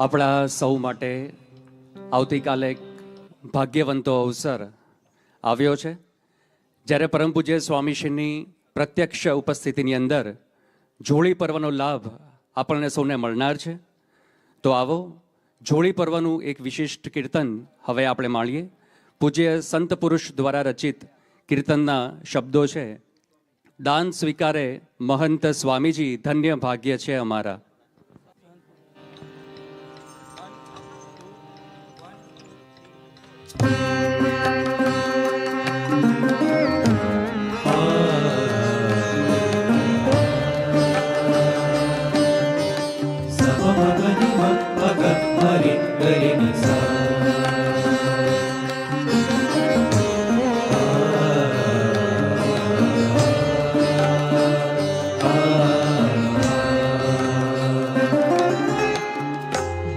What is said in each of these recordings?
આપણા સૌ માટે આવતીકાલે એક ભાગ્યવંતો અવસર આવ્યો છે, જ્યારે પરમ પૂજ્ય સ્વામીશ્રીની પ્રત્યક્ષ ઉપસ્થિતિની અંદર જોળી પર્વનો લાભ આપણને સૌને મળનાર છે. તો આવો જોળી પર્વનું એક વિશિષ્ટ કીર્તન હવે આપણે માણીએ. પૂજ્ય સંત પુરુષ દ્વારા રચિત કીર્તનના શબ્દો છે: દાન સ્વીકારે મહંત સ્વામીજી, ધન્ય ભાગ્ય છે અમારા.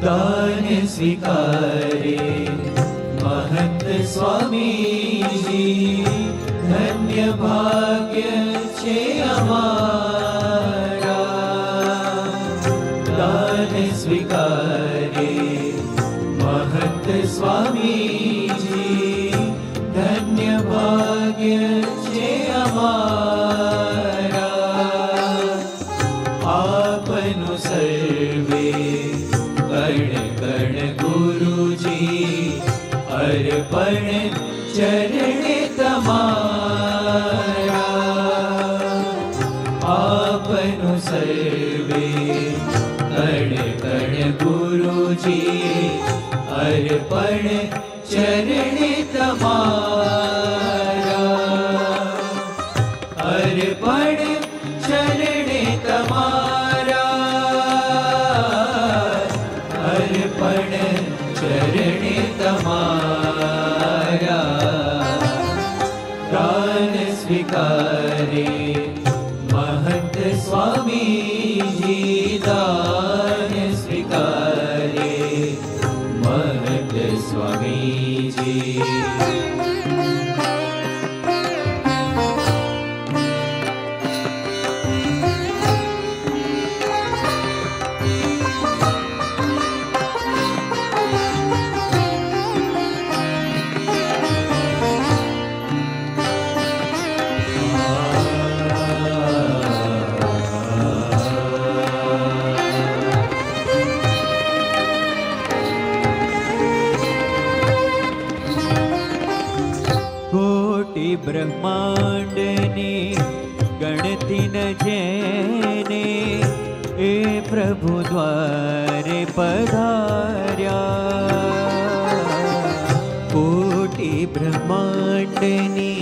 दान स्वीकारे महंत स्वामीजी, धन्य भाग्य छे अमारा. दान स्वीकारे महंत स्वामीजी, धन्य भाग्य छे अमारा. आपनु सर्वे कण कण गुरुजी, अर्पण चरण तमारा. आपनु सर्वे कण कण गुरुजी, अर्पण चरण तमारा. अर्पण चरण तमारा, अर्पण चरण तमारा. दान स्वीकारे महंत स्वामीजी, दान स्वीकारे महंत स्वामीजी. ब्रह्मांडने गणति न जेने, ए प्रभु द्वारे पधार्या. कोटि ब्रह्मांडनी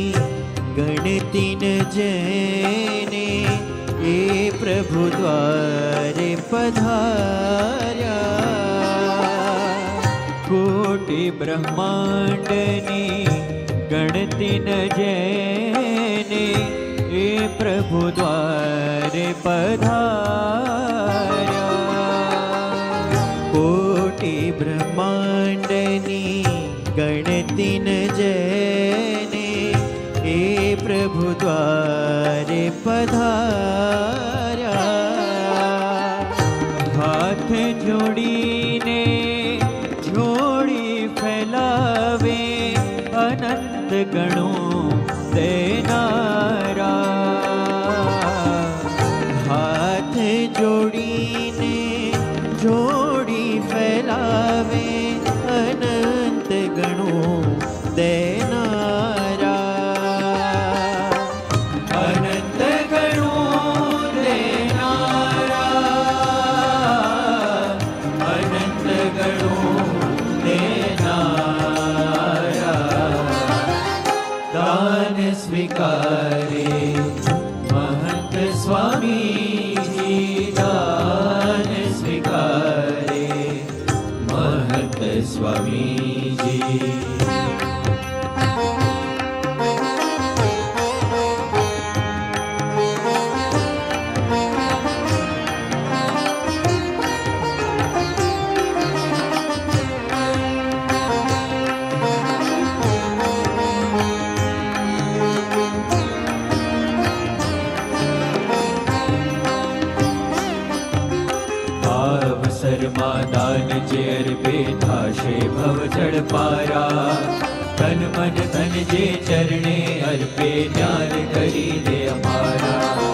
गणति न जेने, ए प्रभु द्वारे पधार्या. कोटि ब्रह्मांडनी गणति न जेने, ए प्रभु द्वारे पधार्या. कोटि ब्रह्मांडनी गणति न जेने, ए प्रभु द्वारे पधार्या. हाथ जोड़ीने जोड़ी फैलावे, अनंत गणों देनारा. हाथ जोड़ीने जोड़ी फैलावे, अनंत गणों देनारा. अनंत गणों देनारा, अनंत गणों देनारा. दान स्वीकारे महंत स्वामीजी, दान स्वीकारे महंत અવસરમાં દાન જે અર્પે થાશે ભવ જળ પારા તન મન ધન જે ચરણે અર્પે જ્ઞાન કરી દે અમારા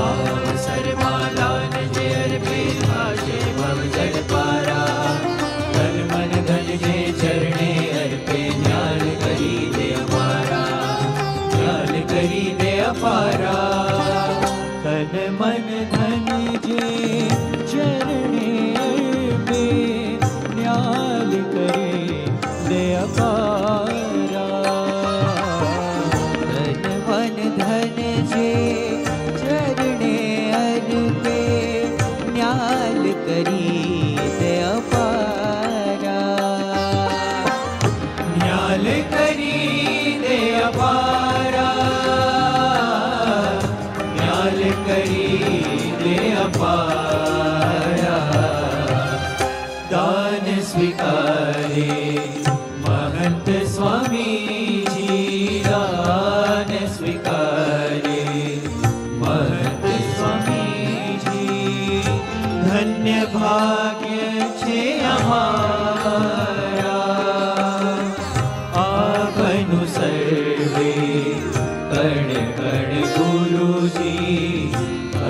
અવસરમાં દાન જે અર્પે થાશે ભવ જળ પારા તન મન ધન જે ચરણે અર્પે જ્ઞાન કરી દે અમારા જ્ઞાન કરી દે અપારા તન મન ધન જે ચરણે અર્પે ન્યાલ કરે દે અપારા તન મન ધન જે ચરણે અર્પે ન્યાલ કરી દે અપારા ન્યાલ કરી દે અપારા ન્યાલ કરી દે અપારા દાન સ્વીકારે મહંત સ્વામીજી દાન સ્વીકારે મહંત સ્વામીજી ધન્ય ભાગ્ય છે અમારા આપનું સર્વે કણ કણ ગુરુજી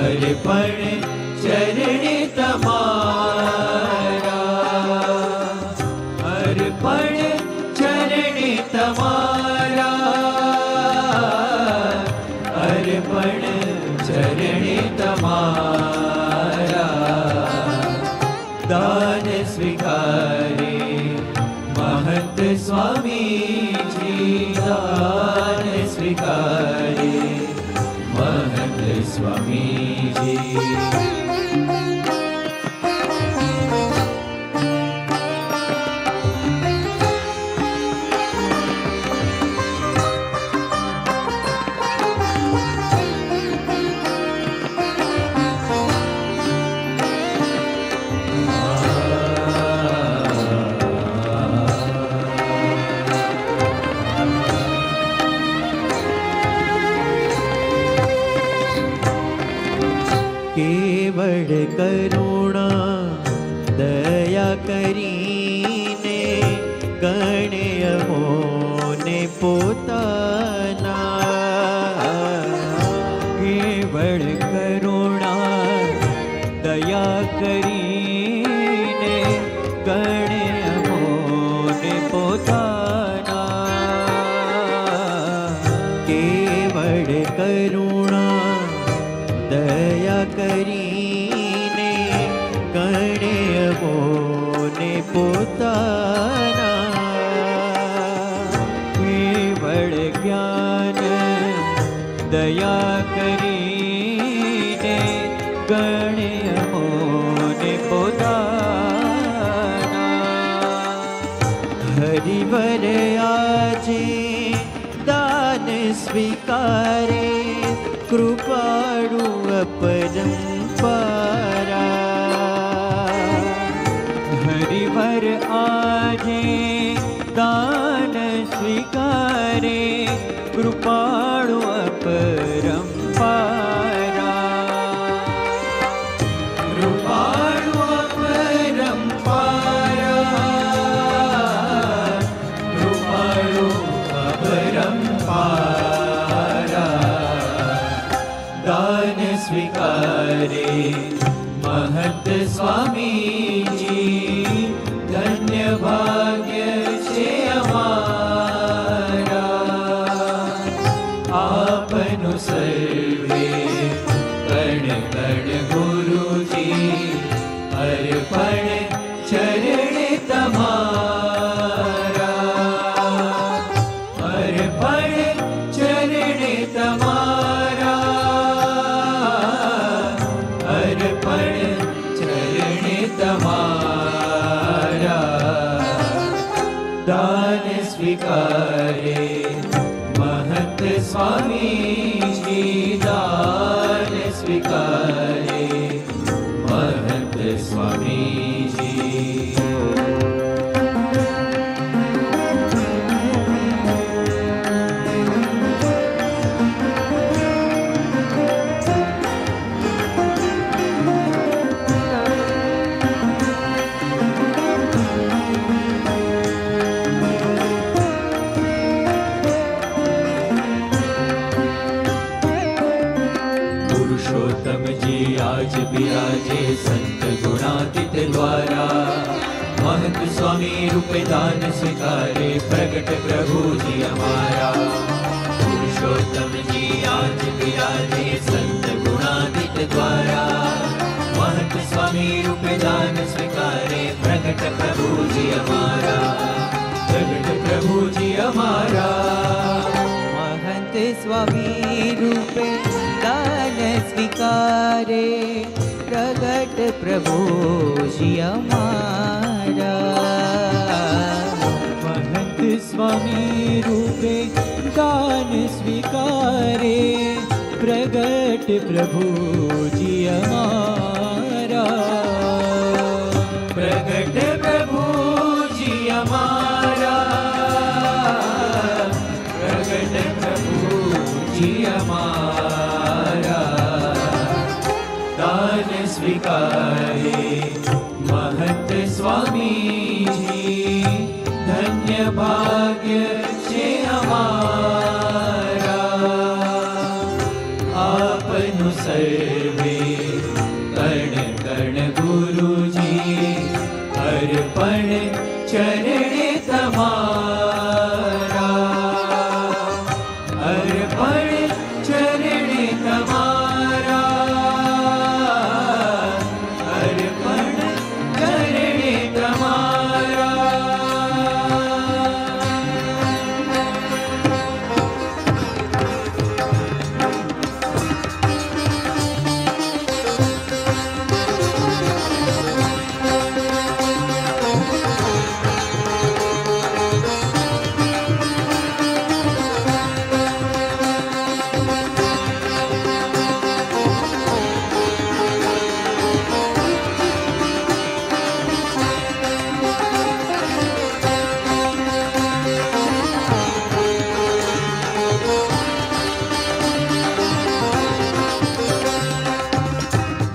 અર્પણ ચરણે તમારા અર્પણ ચરણે તમારા અર્પણ ચરણે તમારા દાન સ્વીકારે મહંત સ્વામીજી દાન સ્વીકારે મહંત સ્વામીજી કેવળ કરુણા દયા કરીને ગણે અમોને પોતાના કેવળ કરુણા દયા કરીને ગણે અમોને પોતાના કેવળ કરુણા દયા કરીને ગણે અમોને પોતાના કેવળ જ્ઞાન દયા કરીને ગણે અમોને પોતાના હરિવર આજે દાન સ્વીકારે કૃપાળુ અપરંપારા હરિવર આજે દાન સ્વીકારે કૃપાળુ અપરંપારા કૃપાળુ અપરંપારા કૃપાળુ અપરંપારા દાન સ્વીકારે મહંત સ્વામીજી ધન્ય ભાગ્ય છે અમારા આપનું સર્વે કણ કણ ગુરુજી અર્પણ ચરણે તમારા અર્પણ ચરણે તમારા અર્પણ ચરણે તમારા દાન સ્વીકારે મહંત સ્વામીજી દાન સ્વીકારે મહંત સ્વામીજી विराजे संत गुणातीत द्वारा महंत स्वामी रूपे दान स्वीकारे प्रगट प्रभु जी हमारा पुरुषोत्तम जी आज विराजे संत गुणातीत द्वारा महंत स्वामी रूपे दान स्वीकारे प्रगट प्रभु जी हमारा प्रगट प्रभु जी हमारा महंत स्वामी रूपे दान स्वीकारे प्रगट प्रभु जी हमारा महंत स्वामी रूपे दान स्वीकारे प्रगट प्रभु जी हमारा प्रगट प्रभु जी हमारा प्रगट प्रभु जी हमारा दान स्वीकारे महंत स्वामी जी धन्य भाग्य छे हमारा आपनु सर्वे कर्ण कर्ण गुरु जी अर्पण चरणे तमारा अर्पण चरणे तमारा अर्पण चरणे तमारा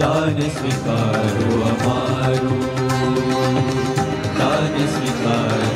दान स्वीकारो अमारो दान स्वीकारो